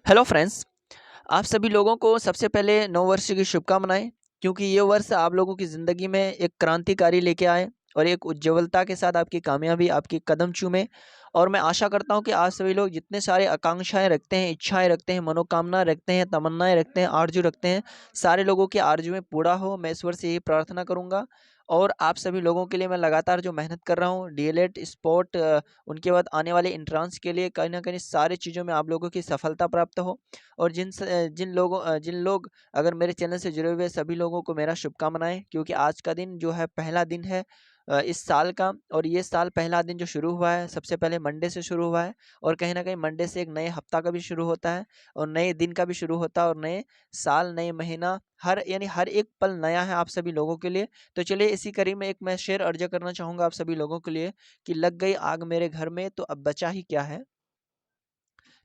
Hello friends. आप सभी लोगों को सबसे पहले नव वर्ष की शुभकामनाएं, क्योंकि ये वर्ष आप लोगों की ज़िंदगी में एक क्रांतिकारी लेके आए और एक उज्ज्वलता के साथ आपकी कामयाबी आपकी कदम चूमे। और मैं आशा करता हूं कि आप सभी लोग जितने सारे आकांक्षाएं रखते हैं, इच्छाएं रखते हैं, मनोकामना रखते हैं, तमन्नाएं रखते हैं, आरजू रखते हैं, सारे लोगों की आरजुएं पूरा हो। मैं ईश्वर से यही प्रार्थना करूंगा। और आप सभी लोगों के लिए मैं लगातार जो मेहनत कर रहा हूँ, डीएलएड स्पॉट, उनके बाद आने वाले एंट्रांस के लिए कहीं ना कहीं सारी चीज़ों में आप लोगों की सफलता प्राप्त हो। और जिन लोग अगर मेरे चैनल से जुड़े हुए सभी लोगों को मेरा शुभकामनाएं, क्योंकि आज का दिन जो है पहला दिन है इस साल का। और ये साल पहला दिन जो शुरू हुआ है सबसे पहले मंडे से शुरू हुआ है। और कहीं ना कहीं मंडे से एक नए हफ्ता का भी शुरू होता है और नए दिन का भी शुरू होता है और नए साल नए महीना हर एक पल नया है आप सभी लोगों के लिए। तो चलिए इसी कड़ी में एक मैं शेर अर्ज करना चाहूंगा आप सभी लोगों के लिए कि लग गई आग मेरे घर में तो अब बचा ही क्या है।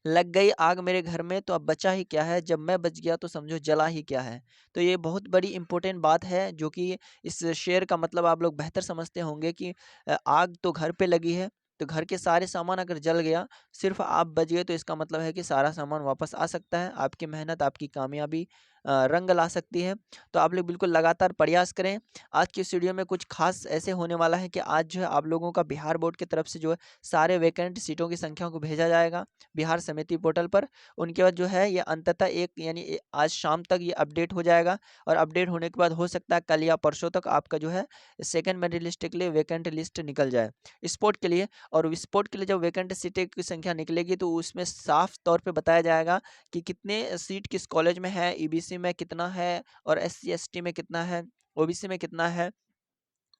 लग गई आग मेरे घर में तो अब बचा ही क्या है, जब मैं बच गया तो समझो जला ही क्या है। तो ये बहुत बड़ी इंपॉर्टेंट बात है, जो कि इस शेर का मतलब आप लोग बेहतर समझते होंगे कि आग तो घर पे लगी है, तो घर के सारे सामान अगर जल गया, सिर्फ आप बच गए, तो इसका मतलब है कि सारा सामान वापस आ सकता है। आपकी मेहनत आपकी कामयाबी रंग ला सकती है। तो आप लोग बिल्कुल लगातार प्रयास करें। आज की इस वीडियो में कुछ खास ऐसे होने वाला है कि आज जो है आप लोगों का बिहार बोर्ड की तरफ से जो है सारे वैकेंट सीटों की संख्या को भेजा जाएगा बिहार समिति पोर्टल पर। उनके बाद जो है ये अंततः आज शाम तक ये अपडेट हो जाएगा। और अपडेट होने के बाद हो सकता है कल या परसों तक आपका जो है सेकंड मेरिट लिस्ट के लिए वैकेंट लिस्ट निकल जाए स्पोर्ट के लिए। और स्पोर्ट के लिए जब वैकेंट सीटें की संख्या निकलेगी तो उसमें साफ तौर पे बताया जाएगा कि कितने सीट किस कॉलेज में है, ईबीसी में कितना है, और एससी एसटी में कितना है, ओबीसी में कितना है,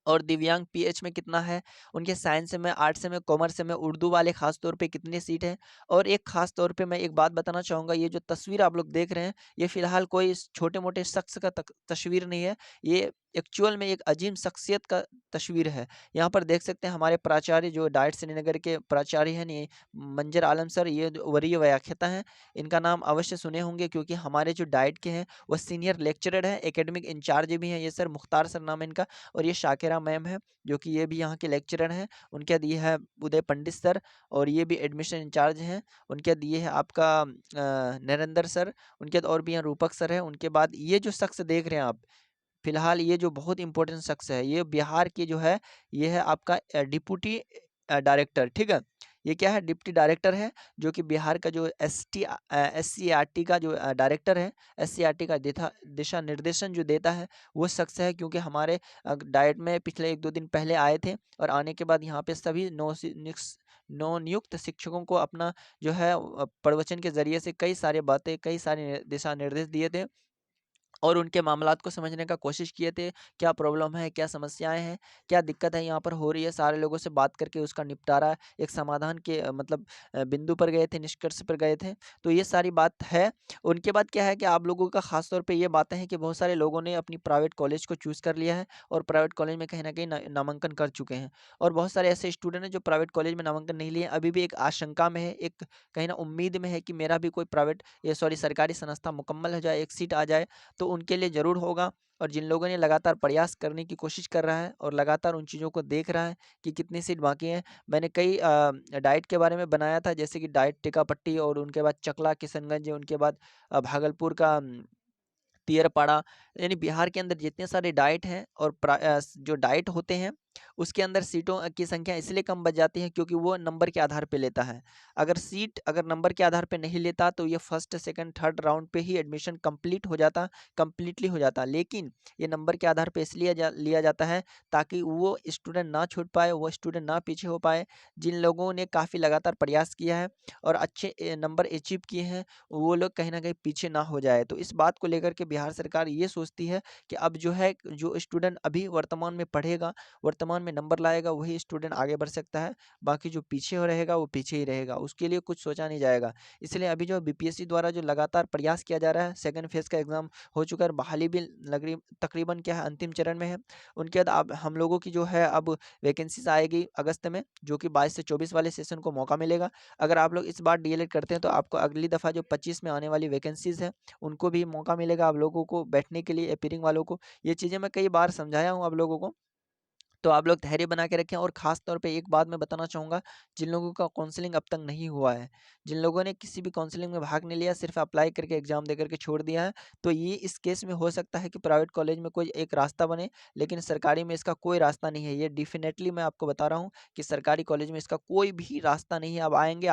और दिव्यांग पीएच में कितना है, उनके साइंस में, आर्ट्स में, कॉमर्स में, उर्दू वाले खास तौर पे कितनी सीट है। और एक खास तौर पे मैं एक बात बताना चाहूँगा, ये जो तस्वीर आप लोग देख रहे हैं, ये फिलहाल कोई छोटे मोटे शख्स का तस्वीर नहीं है। ये एक्चुअल में एक अजीम शख्सियत का तस्वीर है। यहाँ पर देख सकते हैं हमारे प्राचार्य जो डाइट श्रीनगर के प्राचार्य हैं, ये मंजर आलम सर, ये वरीय व्याख्याता हैं। इनका नाम अवश्य सुने होंगे, क्योंकि हमारे जो डाइट के हैं वो सीनियर लेक्चरर हैं, एकेडमिक इंचार्ज भी हैं। ये सर मुख्तार सर नाम है इनका। और ये शाकिरा मैम है, जो कि ये भी यहाँ के लेक्चरर हैं। उनके बाद ये है उदय पंडित सर, और ये भी एडमिशन इंचार्ज हैं। उनके बाद ये है आपका नरेंद्र सर। उनके बाद और भी यहाँ रूपक सर है। उनके बाद ये जो शख्स देख रहे हैं आप, फिलहाल ये जो बहुत इंपॉर्टेंट शख्स है, ये बिहार की जो है, ये है आपका डिप्टी डायरेक्टर। ठीक है, ये क्या है, डिप्टी डायरेक्टर है, जो कि बिहार का जो SCRT का जो डायरेक्टर है, SCRT का दिशा निर्देशन जो देता है, वो शख्स है। क्योंकि हमारे डाइट में पिछले 1-2 दिन पहले आए थे, और आने के बाद यहाँ पे सभी नौ नियुक्त शिक्षकों को अपना जो है प्रवचन के जरिए से कई सारे बातें, कई सारे दिशा निर्देश दिए थे, और उनके मामलात को समझने का कोशिश किए थे। क्या प्रॉब्लम है, क्या समस्याएँ हैं, क्या दिक्कत है यहाँ पर हो रही है, सारे लोगों से बात करके उसका निपटारा एक समाधान के बिंदु पर गए थे, निष्कर्ष पर गए थे। तो ये सारी बात है। उनके बाद क्या है कि आप लोगों का ख़ास तौर पे ये बातें हैं कि बहुत सारे लोगों ने अपनी प्राइवेट कॉलेज को चूज़ कर लिया है, और प्राइवेट कॉलेज में कहीं न कहीं नामांकन कर चुके हैं। और बहुत सारे ऐसे स्टूडेंट हैं जो प्राइवेट कॉलेज में नामांकन नहीं लिए, अभी भी एक आशंका में है, एक कहीं न उम्मीद में है कि मेरा भी कोई सरकारी संस्था मुकम्मल हो जाए, एक सीट आ जाए, तो उनके लिए ज़रूर होगा। और जिन लोगों ने लगातार प्रयास करने की कोशिश कर रहा है और लगातार उन चीज़ों को देख रहा है कि कितनी सीट बाकी हैं। मैंने कई डाइट के बारे में बनाया था, जैसे कि डाइट टीकापट्टी, और उनके बाद चकला किशनगंज, उनके बाद भागलपुर का तियरपाड़ा। यानी बिहार के अंदर जितने सारे डाइट हैं, और जो डाइट होते हैं उसके अंदर सीटों की संख्या इसलिए कम बच जाती है, क्योंकि वो नंबर के आधार पे लेता है। अगर नंबर के आधार पे नहीं लेता, तो ये फर्स्ट सेकंड थर्ड राउंड पे ही एडमिशन कंप्लीटली हो जाता। लेकिन ये नंबर के आधार पे इसलिए लिया जाता है, ताकि वो स्टूडेंट ना छूट पाए, वो स्टूडेंट ना पीछे हो पाए। जिन लोगों ने काफ़ी लगातार प्रयास किया है और अच्छे नंबर अचीव किए हैं, वो लोग कहीं न कहीं पीछे ना हो जाए। तो इस बात को लेकर के बिहार सरकार ये सोचती है कि अब जो है, जो स्टूडेंट अभी वर्तमान में पढ़ेगा, वर्तमान में नंबर लाएगा, वही स्टूडेंट आगे बढ़ सकता है। बाकी जो पीछे हो रहेगा, वो पीछे ही रहेगा, उसके लिए कुछ सोचा नहीं जाएगा। इसलिए अभी जो बीपीएससी द्वारा जो लगातार प्रयास किया जा रहा है, सेकंड फेज़ का एग्ज़ाम हो चुका है, बहाली भी लग रही तकरीबन क्या है, अंतिम चरण में है। उनके बाद अब हम लोगों की जो है अब वैकेंसीज़ आएगी अगस्त में, जो कि 22 से 24 वाले सेशन को मौका मिलेगा। अगर आप लोग इस बार डीएलएड करते हैं, तो आपको अगली दफ़ा जो 25 में आने वाली वैकेंसीज़ हैं, उनको भी मौका मिलेगा आप लोगों को बैठने के लिए, अपीयरिंग वालों को। ये चीज़ें मैं कई बार समझाया हूँ आप लोगों को। तो आप लोग धैर्य बना के रखें। और ख़ास तौर पे एक बात मैं बताना चाहूँगा, जिन लोगों का काउंसलिंग अब तक नहीं हुआ है, जिन लोगों ने किसी भी काउंसलिंग में भाग नहीं लिया, सिर्फ़ अप्लाई करके एग्ज़ाम दे करके छोड़ दिया है, तो ये इस केस में हो सकता है कि प्राइवेट कॉलेज में कोई एक रास्ता बने, लेकिन सरकारी में इसका कोई रास्ता नहीं है। ये डेफ़िनेटली मैं आपको बता रहा हूँ कि सरकारी कॉलेज में इसका कोई भी रास्ता नहीं है। आप आएँगे,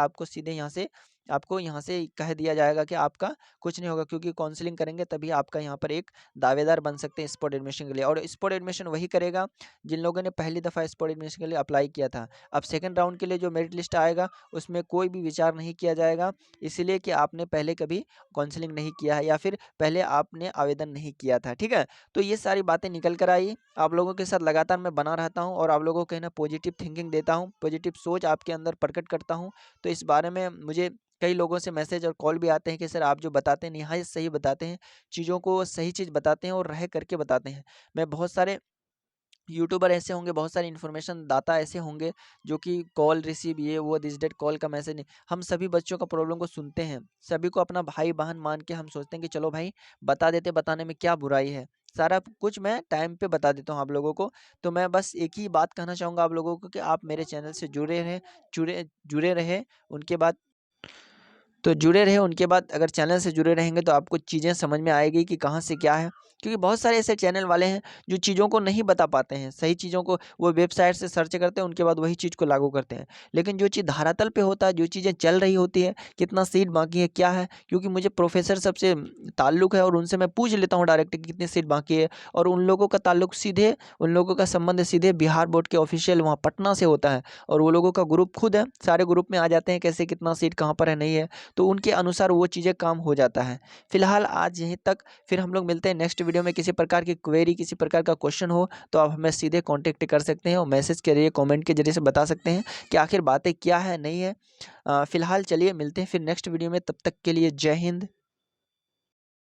आपको यहाँ से कह दिया जाएगा कि आपका कुछ नहीं होगा, क्योंकि काउंसलिंग करेंगे तभी आपका यहाँ पर एक दावेदार बन सकते हैं स्पॉट एडमिशन के लिए। और स्पॉट एडमिशन वही करेगा जिन लोगों ने पहली दफ़ा स्पॉट एडमिशन के लिए अप्लाई किया था। अब सेकंड राउंड के लिए जो मेरिट लिस्ट आएगा, उसमें कोई भी विचार नहीं किया जाएगा, इसीलिए कि आपने पहले कभी काउंसलिंग नहीं किया है या फिर पहले आपने आवेदन नहीं किया था, ठीक है? तो ये सारी बातें निकल कर आई। आप लोगों के साथ लगातार मैं बना रहता हूँ और आप लोगों को है ना पॉजिटिव थिंकिंग देता हूँ, पॉजिटिव सोच आपके अंदर प्रकट करता हूँ। तो इस बारे में मुझे कई लोगों से मैसेज और कॉल भी आते हैं कि सर आप जो बताते हैं निहायत सही बताते हैं, चीज़ों को सही चीज़ बताते हैं और रह करके बताते हैं। मैं बहुत सारे यूट्यूबर ऐसे होंगे, बहुत सारे इन्फॉर्मेशन दाता ऐसे होंगे जो कि कॉल रिसीव ये वो दिस डेट कॉल का मैसेज नहीं, हम सभी बच्चों का प्रॉब्लम को सुनते हैं, सभी को अपना भाई-बहन मान के हम सोचते हैं कि चलो भाई बता देते, बताने में क्या बुराई है। सारा कुछ मैं टाइम पे बता देता हूँ आप लोगों को। तो मैं बस एक ही बात कहना चाहूँगा आप लोगों को कि आप मेरे चैनल से जुड़े जुड़े रहें। उनके बाद जुड़े रहे, उनके बाद अगर चैनल से जुड़े रहेंगे तो आपको चीज़ें समझ में आएगी कि कहाँ से क्या है। क्योंकि बहुत सारे ऐसे चैनल वाले हैं जो चीज़ों को नहीं बता पाते हैं, सही चीज़ों को वो वेबसाइट से सर्च करते हैं, उनके बाद वही चीज़ को लागू करते हैं। लेकिन जो चीज़ धरातल पे होता है, जो चीज़ें चल रही होती है, कितना सीट बाकी है, क्या है, क्योंकि मुझे प्रोफेसर सबसे ताल्लुक है और उनसे मैं पूछ लेता हूँ डायरेक्ट कि कितनी सीट बाकी है। और उन लोगों का ताल्लुक सीधे, उन लोगों का संबंध सीधे बिहार बोर्ड के ऑफिशियल वहाँ पटना से होता है। और वो लोगों का ग्रुप खुद है, सारे ग्रुप में आ जाते हैं कैसे कितना सीट कहाँ पर है, नहीं है, तो उनके अनुसार वो चीज़ें काम हो जाता है। फिलहाल आज यहीं तक, फिर हम लोग मिलते हैं नेक्स्ट वीडियो में। किसी प्रकार की क्वेरी, किसी प्रकार का क्वेश्चन हो तो आप हमें सीधे कांटेक्ट कर सकते हैं और मैसेज के जरिए, कमेंट के जरिए से बता सकते हैं कि आखिर बातें क्या है, नहीं है। फिलहाल चलिए मिलते हैं फिर नेक्स्ट वीडियो में, तब तक के लिए जय हिंद।